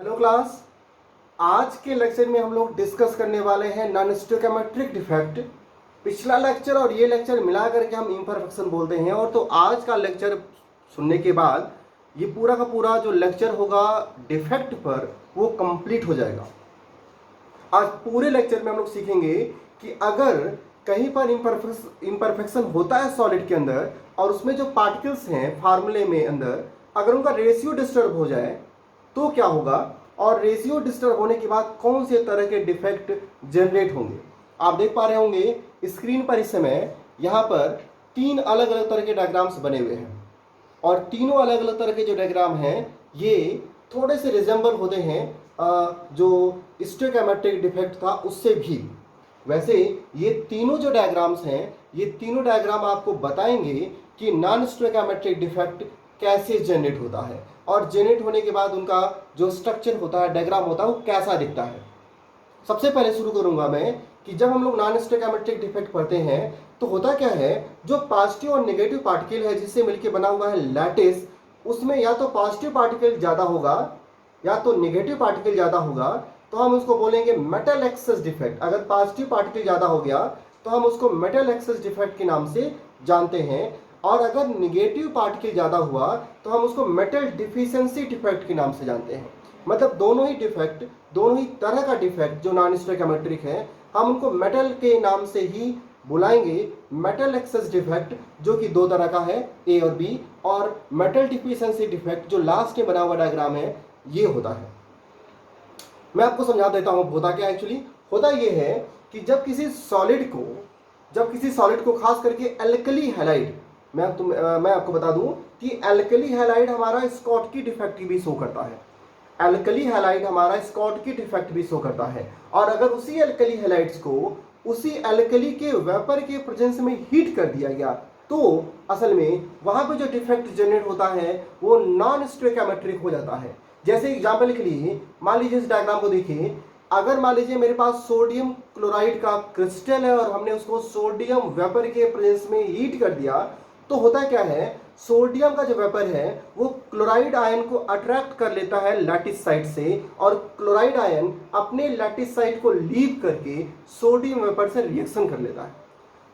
Hello class. आज के lecture में हम लोग डिस्कस करने वाले हैं नॉन स्टोइकोमेट्रिक डिफेक्ट। पिछला लेक्चर और ये लेक्चर मिला करके हम इम्परफेक्शन बोलते हैं। और तो आज का लेक्चर सुनने के बाद ये पूरा का पूरा जो लेक्चर होगा डिफेक्ट पर वो कंप्लीट हो जाएगा। आज पूरे लेक्चर में हम लोग सीखेंगे कि अगर कहीं पर इम्परफेक्शन होता है सॉलिड के अंदर और उसमें जो पार्टिकल्स हैं फार्मूले में अंदर, अगर उनका रेशियो डिस्टर्ब हो जाए तो क्या होगा, और रेशियो डिस्टर्ब होने के बाद कौन से तरह के डिफेक्ट जनरेट होंगे। आप देख पा रहे होंगे स्क्रीन पर इस समय यहाँ पर तीन अलग अलग तरह के डायग्राम्स बने हुए हैं और तीनों अलग अलग तरह के जो डायग्राम हैं ये थोड़े से रिजेंबल होते हैं जो स्टोइकोमेट्रिक डिफेक्ट था उससे भी। वैसे ये तीनों जो डायग्राम्स हैं ये तीनों डायग्राम आपको बताएंगे कि नॉन स्टोइकोमेट्रिक डिफेक्ट कैसे जनरेट होता है और जनरेट होने के बाद उनका जो स्ट्रक्चर होता है, डायग्राम होता है, वो कैसा दिखता है। सबसे पहले शुरू करूंगा मैं कि जब हम लोग नॉन स्टोइकोमेट्रिक डिफेक्ट पढ़ते हैं तो होता क्या है, जो पॉजिटिव और नेगेटिव पार्टिकल है जिससे मिलकर बना हुआ है लैटिस, उसमें या तो पॉजिटिव पार्टिकल ज़्यादा होगा या तो नेगेटिव पार्टिकल ज़्यादा होगा, तो हम उसको बोलेंगे मेटल एक्सेस डिफेक्ट। अगर पॉजिटिव पार्टिकल ज़्यादा हो गया तो हम उसको मेटल एक्सेस डिफेक्ट के नाम से जानते हैं, और अगर निगेटिव पार्टिकल ज़्यादा हुआ तो हम उसको मेटल डिफिशिएंसी डिफेक्ट के नाम से जानते हैं। मतलब दोनों ही डिफेक्ट, दोनों ही तरह का डिफेक्ट जो नॉन स्टोइकोमेट्रिक है, हम उनको मेटल के नाम से ही बुलाएंगे। मेटल एक्सेस डिफेक्ट जो कि दो तरह का है, ए और बी, और मेटल डिफिशिएंसी डिफेक्ट जो लास्ट में बना हुआ डायग्राम है ये होता है। मैं आपको समझा देता हूं होता क्या। एक्चुअली होता यह है कि जब किसी सॉलिड को खास करके एल्कली हैलाइड, मैं आपको बता दूं कि एल्कली हैलाइड हमारा स्कॉटकी डिफेक्ट भी शो करता है। एल्कली हैलाइड हमारा स्कॉटकी डिफेक्ट भी शो करता है। और अगर उसी एल्कली हैलाइड्स को उसी एल्कली के वेपर के प्रेजेंस में हीट कर दिया गया तो असल में वहां पे जो डिफेक्ट जनरेट होता है वो नॉन स्टोइकोमेट्रिक हो जाता है। जैसे एग्जाम्पल के लिए मान लीजिए इस डायग्राम को देखिए। अगर मान लीजिए मेरे पास सोडियम क्लोराइड का क्रिस्टल है और हमने उसको सोडियम वेपर के प्रेजेंस में हीट कर दिया तो होता क्या है, सोडियम का जो वेपर है वो क्लोराइड आयन को अट्रैक्ट कर लेता है लैटिस साइड से, और क्लोराइड आयन अपने लैटिस साइड को लीव करके सोडियम वेपर से रिएक्शन कर लेता है।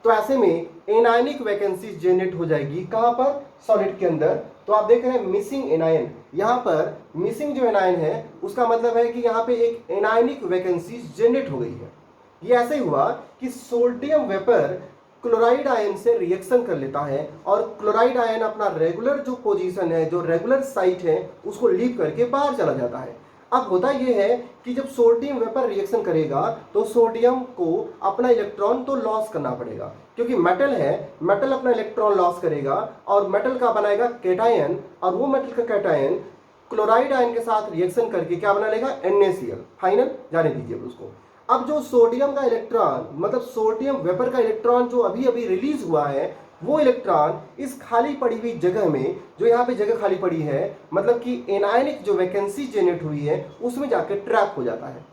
तो ऐसे में एनायनिक वैकेंसी जनरेट हो जाएगी। कहां पर? सॉलिड के अंदर। तो आप देख रहे हैं मिसिंग एनायन, यहाँ पर मिसिंग जो एनायन है उसका मतलब है कि यहाँ पे एक एनायनिक वैकेंसी जनरेट हो गई है। ये ऐसे ही हुआ कि सोडियम वेपर क्लोराइड आयन से रिएक्शन कर लेता है और क्लोराइड आयन अपना रेगुलर जो पोजीशन है, जो रेगुलर साइट है, उसको लीव करके बाहर चला जाता है। अब होता यह है कि जब सोडियम वेपर रिएक्शन करेगा तो सोडियम को अपना इलेक्ट्रॉन तो लॉस करना पड़ेगा, क्योंकि मेटल है, मेटल अपना इलेक्ट्रॉन लॉस करेगा और मेटल का बनाएगा कैटायन, और वो मेटल का कैटायन क्लोराइड आयन के साथ रिएक्शन करके क्या बना लेगा? NaCl फाइनल, जाने दीजिए उसको। अब जो सोडियम का इलेक्ट्रॉन, मतलब सोडियम वेपर का इलेक्ट्रॉन जो अभी अभी रिलीज हुआ है, वो इलेक्ट्रॉन इस खाली पड़ी हुई जगह में, जो यहाँ पे जगह खाली पड़ी है, मतलब कि एनायनिक जो वैकेंसी जनरेट हुई है उसमें जाकर ट्रैप हो जाता है।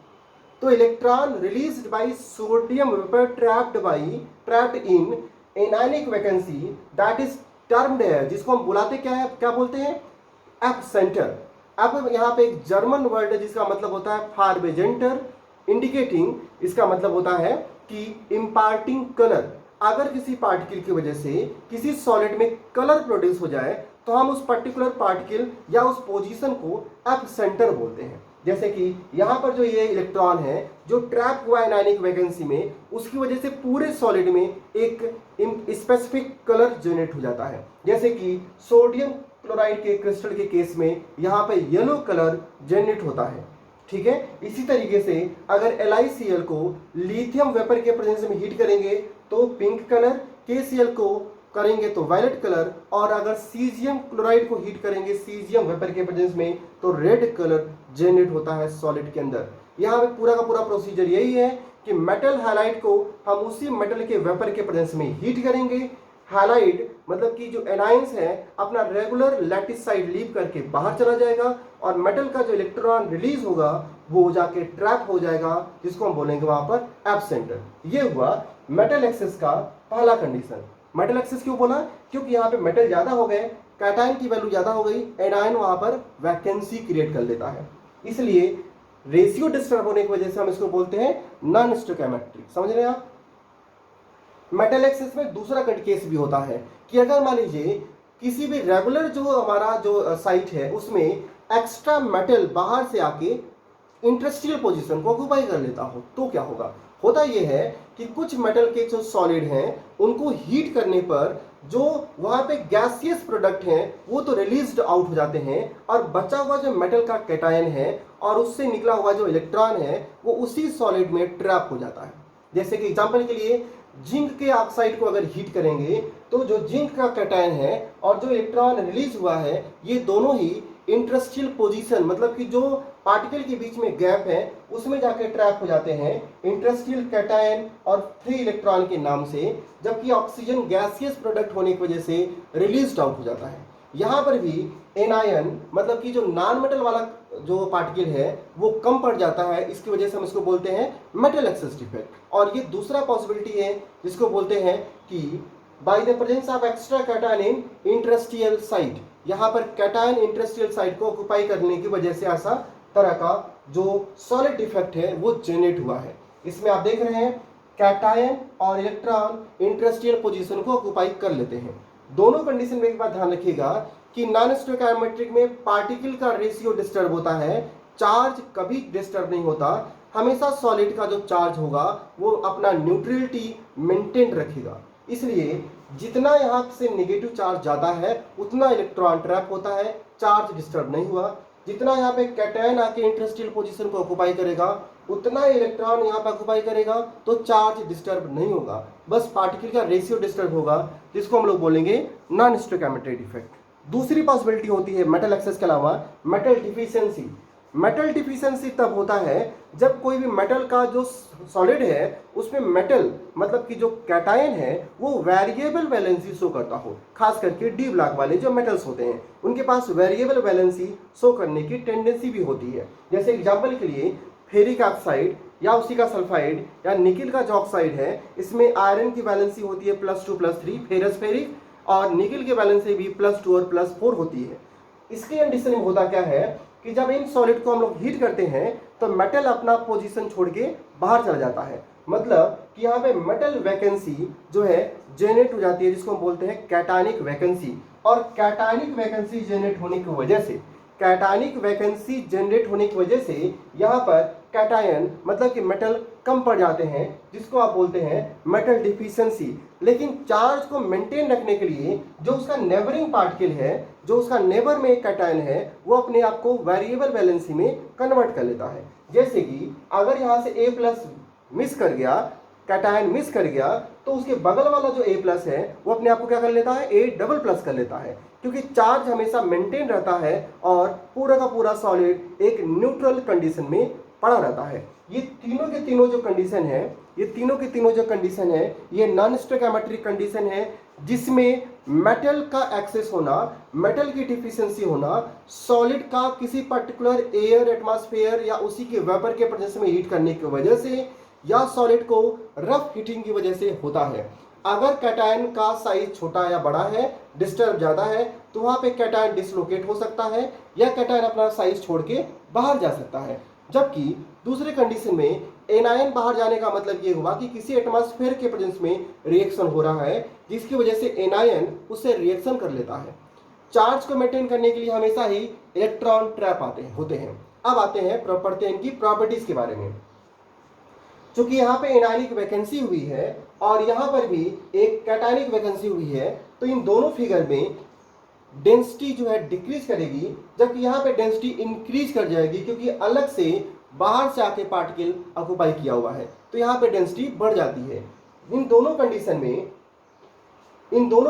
तो electron released by sodium vapour trapped in anionic vacancy that is termed है, जिसको हम बुलाते क्या बोलते हैं? F centre. अब यहाँ पे एक जर्मन वर्ड है जिसका मतलब होता है फार्बेजेंटर, इंडिकेटिंग, इसका मतलब होता है कि इम्पार्टिंग कलर। अगर किसी पार्टिकल की वजह से किसी सॉलिड में कलर प्रोड्यूस हो जाए तो हम उस पर्टिकुलर पार्टिकल या उस पोजीशन को एफ सेंटर बोलते हैं। जैसे कि यहाँ पर जो ये इलेक्ट्रॉन है जो ट्रैप हुआ है एनायनिक वैकेंसी में, उसकी वजह से पूरे सॉलिड में एक स्पेसिफिक कलर जनरेट हो जाता है। जैसे कि सोडियम क्लोराइड के क्रिस्टल के केस में यहाँ पे येलो कलर जनरेट होता है। ठीक है, इसी तरीके से अगर LiCl को लिथियम वेपर के प्रेजेंस में हीट करेंगे तो पिंक कलर, KCl को करेंगे तो वायलेट कलर, और अगर सीजियम क्लोराइड को हीट करेंगे सीजियम वेपर के प्रेजेंस में तो रेड कलर जनरेट होता है सॉलिड के अंदर। यहाँ पे पूरा का पूरा प्रोसीजर यही है कि मेटल हैलाइड को हम उसी मेटल के वेपर के प्रेजेंस में हीट करेंगे। हैलाइड मतलब कि जो एनायंस है अपना रेगुलर लैटिस साइड लीव करके बाहर चला जाएगा और मेटल का जो इलेक्ट्रॉन रिलीज होगा वो जाके ट्रैप हो जाएगा, जिसको हम बोलेंगे वहां पर एफ सेंटर। ये हुआ मेटल एक्सेस का पहला कंडीशन। मेटल एक्सेस क्यों बोला? क्योंकि यहाँ पे मेटल ज्यादा हो गए, कैटायन की वैल्यू ज्यादा हो गई, एनायन वहां पर वैकेंसी क्रिएट कर लेता है। इसलिए रेशियो डिस्टर्ब होने की वजह से हम इसको बोलते हैं नॉन स्टोकैमेट्रिक। समझ रहे हैं आप? मेटल एक्सेस में दूसरा केस भी होता है कि अगर मान लीजिए किसी भी रेगुलर जो हमारा जो साइट है उसमें एक्स्ट्रा मेटल बाहर से आके इंटरस्टियल पोजीशन को ऑक्युपाई कर लेता हो, तो क्या होगा? होता यह है कि कुछ मेटल के जो सॉलिड हैं उनको हीट करने पर जो वहां पे गैसियस प्रोडक्ट हैं वो तो रिलीज्ड आउट हो जाते हैं, और बचा हुआ जो मेटल का कैटायन है और उससे निकला हुआ जो इलेक्ट्रॉन है वो उसी सॉलिड में ट्रैप हो जाता है। जैसे कि एग्जांपल के लिए जिंक के ऑक्साइड को अगर हीट करेंगे तो जो जिंक का कैटायन है और जो इलेक्ट्रॉन रिलीज हुआ है ये दोनों ही इंटरस्टियल पोजीशन, मतलब कि जो पार्टिकल के बीच में गैप है उसमें जाके ट्रैप हो जाते हैं इंटरस्टियल कैटायन और फ्री इलेक्ट्रॉन के नाम से, जबकि ऑक्सीजन गैसियस प्रोडक्ट होने की वजह से रिलीज आउट हो जाता है। यहाँ पर भी एनायन मतलब कि जो नॉन मेटल वाला जो पार्टिकल है वो कम पड़ जाता है, इसकी वजह से हम इसको बोलते हैं मेटल एक्सेस डिफेक्ट। और ये दूसरा पॉसिबिलिटी है जिसको बोलते हैं कि by the presence of extra cation in interstitial site, यहाँ पर कैटायन इंटरस्टियल साइट को ऑक्युपाई करने की वजह से ऐसा तरह का जो सॉलिड डिफेक्ट है वो जनरेट हुआ है। इसमें आप देख रहे हैं कैटायन और इलेक्ट्रॉन इंटरस्टियल पोजीशन को ऑक्युपाई कर लेते हैं। दोनों कंडीशन में एक बात ध्यान रखिएगा कि नॉन स्टोकैमेट्रिक में पार्टिकल का रेशियो डिस्टर्ब होता है, चार्ज कभी डिस्टर्ब नहीं होता। हमेशा सॉलिड का जो चार्ज होगा वो अपना न्यूट्रलिटी मेंटेन रखेगा, इसलिए जितना यहाँ से नेगेटिव चार्ज ज़्यादा है उतना इलेक्ट्रॉन ट्रैप होता है, चार्ज डिस्टर्ब नहीं हुआ। जितना यहाँ पे कैटायन आके इंटरस्टियल पोजीशन को ऑक्युपाई करेगा उतना इलेक्ट्रॉन यहाँ पे ऑक्युपाई करेगा, तो चार्ज डिस्टर्ब नहीं होगा, बस पार्टिकल का रेशियो डिस्टर्ब होगा, जिसको हम लोग बोलेंगे नॉन स्टोकैमेट्रिक डिफेक्ट। दूसरी पॉसिबिलिटी होती है मेटल एक्सेस के अलावा मेटल डिफिशियंसी। मेटल डिफिशियंसी तब होता है जब कोई भी मेटल का जो सॉलिड है उसमें मेटल मतलब कि जो कैटायन है वो वेरिएबल वैलेंसी शो करता हो। खास करके डी ब्लॉक वाले जो मेटल्स होते हैं उनके पास वेरिएबल वैलेंसी शो करने की टेंडेंसी भी होती है। जैसे एग्जांपल के लिए फेरिक ऑक्साइड या उसी का सल्फाइड या निकिल का जो ऑक्साइड है इसमें आयरन की वैलेंसी होती है +2+3 फेरस फेरिक, और निकिल की वैलेंसी भी +2 और +4 होती है। इसके कंडीशन में होता क्या है कि जब इन सॉलिड को हम लोग हीट करते हैं तो मेटल अपना पोजीशन छोड़ के बाहर चला जाता है, मतलब कि यहाँ पे मेटल वैकेंसी जो है जनरेट हो जाती है, जिसको हम बोलते हैं कैटायनिक वैकेंसी। और कैटायनिक वैकेंसी जनरेट होने की वजह से यहाँ पर कैटायन मतलब कि मेटल कम पड़ जाते हैं, जिसको आप बोलते हैं मेटल डिफिशियंसी। लेकिन चार्ज को मेंटेन रखने के लिए जो उसका नेबरिंग पार्टिकल है, जो उसका नेबर में एक कैटायन है, वो अपने आप को वेरिएबल वैलेंसी में कन्वर्ट कर लेता है। जैसे कि अगर यहाँ से A+ मिस कर गया, कैटायन मिस कर गया, तो उसके बगल वाला जो A+ है वो अपने आप को क्या कर लेता है, A++ कर लेता है, क्योंकि चार्ज हमेशा मेंटेन रहता है और पूरा का पूरा सॉलिड एक न्यूट्रल कंडीशन में पड़ा रहता है। ये तीनों के तीनों जो कंडीशन है ये नॉन स्टोकैमेट्रिक कंडीशन है, जिसमें मेटल का एक्सेस होना, मेटल की डिफिशियंसी होना, सॉलिड का किसी पर्टिकुलर एयर एटमॉस्फेयर या उसी के वेपर के प्रेजेंस में हीट करने की वजह से या सॉलिड को रफ हीटिंग की वजह से होता है। अगर कैटायन का साइज छोटा या बड़ा है, डिस्टर्ब ज़्यादा है, तो वहाँ पे कैटायन डिसलोकेट हो सकता है या कैटायन अपना साइज छोड़ के बाहर जा सकता है। जबकि दूसरे कंडीशन में एनायन बाहर जाने का मतलब ये हुआ कि किसी एटमॉस्फेयर के प्रेजेंस में रिएक्शन हो रहा है, जिसकी वजह से एनायन उससे रिएक्शन कर लेता है। चार्ज को मेंटेन करने के लिए हमेशा ही इलेक्ट्रॉन ट्रैप होते हैं। अब आते हैं इनकी प्रॉपर्टीज के बारे में। चूंकि यहाँ पे एनायनिक वैकेंसी हुई है और यहाँ पर भी एक कैटायनिक वैकेंसी हुई है, तो इन दोनों फिगर में डेंसिटी जो है डिक्रीज करेगी, जबकि यहाँ पे डेंसिटी इंक्रीज कर जाएगी, क्योंकि अलग से बाहर से आके पार्टिकल ऑक्युपाई किया हुआ है, तो यहाँ पे डेंसिटी बढ़ जाती है। इन दोनों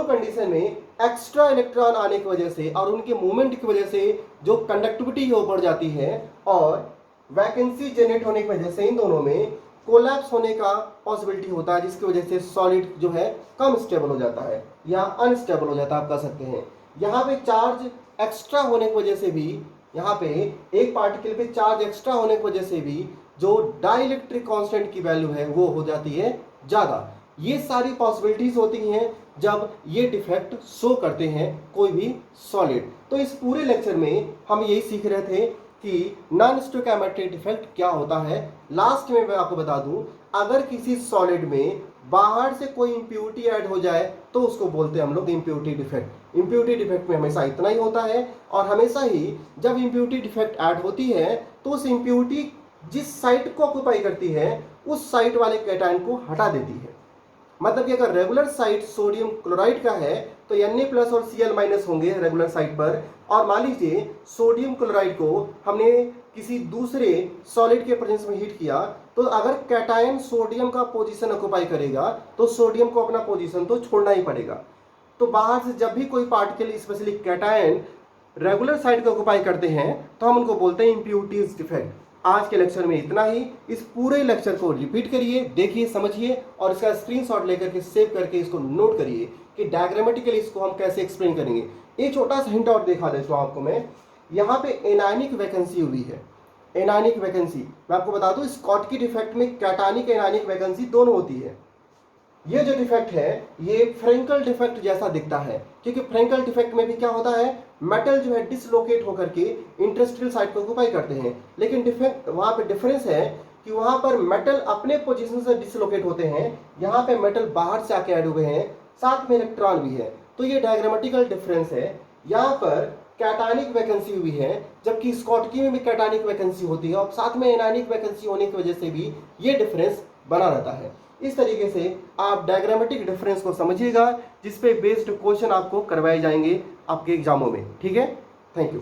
कंडीशन में एक्स्ट्रा इलेक्ट्रॉन आने की वजह से और उनके मूवमेंट की वजह से जो कंडक्टिविटी है वो बढ़ जाती है, और वैकेंसी जनरेट होने की वजह से इन दोनों में कोलैप्स होने का पॉसिबिलिटी होता है, जिसकी वजह से सॉलिड जो है कम स्टेबल हो जाता है या अनस्टेबल हो जाता है, आप कह सकते हैं। यहाँ पे चार्ज एक्स्ट्रा होने की वजह से भी, यहाँ पे एक पार्टिकल पे चार्ज एक्स्ट्रा होने की वजह से भी जो डाइलेक्ट्रिक कांस्टेंट की वैल्यू है वो हो जाती है ज़्यादा। ये सारी पॉसिबिलिटीज होती हैं जब ये डिफेक्ट शो करते हैं कोई भी सॉलिड। तो इस पूरे लेक्चर में हम यही सीख रहे थे कि नॉन स्टोइकोमेट्रिक डिफेक्ट क्या होता है। लास्ट में मैं आपको बता दूं, अगर किसी सॉलिड में बाहर से कोई इंप्योरिटी ऐड हो जाए तो उसको बोलते हैं हम लोग इंप्योरिटी डिफेक्ट। इंप्योरिटी डिफेक्ट में हमेशा इतना ही होता है, और हमेशा ही जब इंप्योरिटी डिफेक्ट ऐड होती है तो उस इंप्योरिटी जिस साइट को ऑक्यूपाई करती है उस साइट वाले कैटायन को हटा देती है। मतलब कि अगर रेगुलर साइट सोडियम क्लोराइड का है तो Na+ और Cl- होंगे रेगुलर साइट पर, और मान लीजिए सोडियम क्लोराइड को हमने किसी दूसरे सॉलिड के प्रेजेंस में हीट किया, तो अगर कैटायन सोडियम का पोजीशन ऑक्यूपाई करेगा तो सोडियम को अपना पोजीशन तो छोड़ना ही पड़ेगा। तो बाहर से जब भी कोई particle specially cation regular side को ऑक्यूपाई करते हैं तो हम उनको बोलते हैं इंप्योरिटीज डिफेक्ट। आज के लेक्चर में इतना ही। इस पूरे लेक्चर को रिपीट करिए, देखिए, समझिए, और इसका स्क्रीनशॉट लेकर के सेव करके इसको नोट करिए कि डायग्रामेटिकली इसको हम कैसे एक्सप्लेन करेंगे। एक छोटा सा हिंट और दिखा देता हूँ आपको मैं। यहाँ पे एनायनिक वैकेंसी हुई है। एनायनिक वैकेंसी मैं आपको बता दूं, स्कॉटकी डिफेक्ट में कैटायनिक एनायनिक वैकेंसी दोनों होती है। ये जो डिफेक्ट है ये फ्रेंकल डिफेक्ट जैसा दिखता है, क्योंकि फ्रेंकल डिफेक्ट में भी क्या होता है, मेटल जो है डिसलोकेट होकर के इंटरस्टिशियल साइट को ऑक्यूपाई करते हैं। लेकिन डिफेक्ट वहां पे डिफरेंस है कि वहां पर मेटल अपने पोजीशन से डिसलोकेट होते हैं, यहाँ पे मेटल बाहर से आके ऐड हुए हैं, साथ में इलेक्ट्रॉन भी है। तो ये डायग्रामेटिकल डिफरेंस है। यहाँ पर कैटायनिक वैकेंसी हुई है, जबकि स्कॉटकी में भी कैटायनिक वैकेंसी होती है, और साथ में एनायनिक वैकेंसी होने की वजह से भी ये डिफरेंस बना रहता है। इस तरीके से आप डायग्रामेटिक डिफरेंस को समझिएगा, जिस पे बेस्ड क्वेश्चन आपको करवाए जाएंगे आपके एग्जामों में। ठीक है, थैंक यू।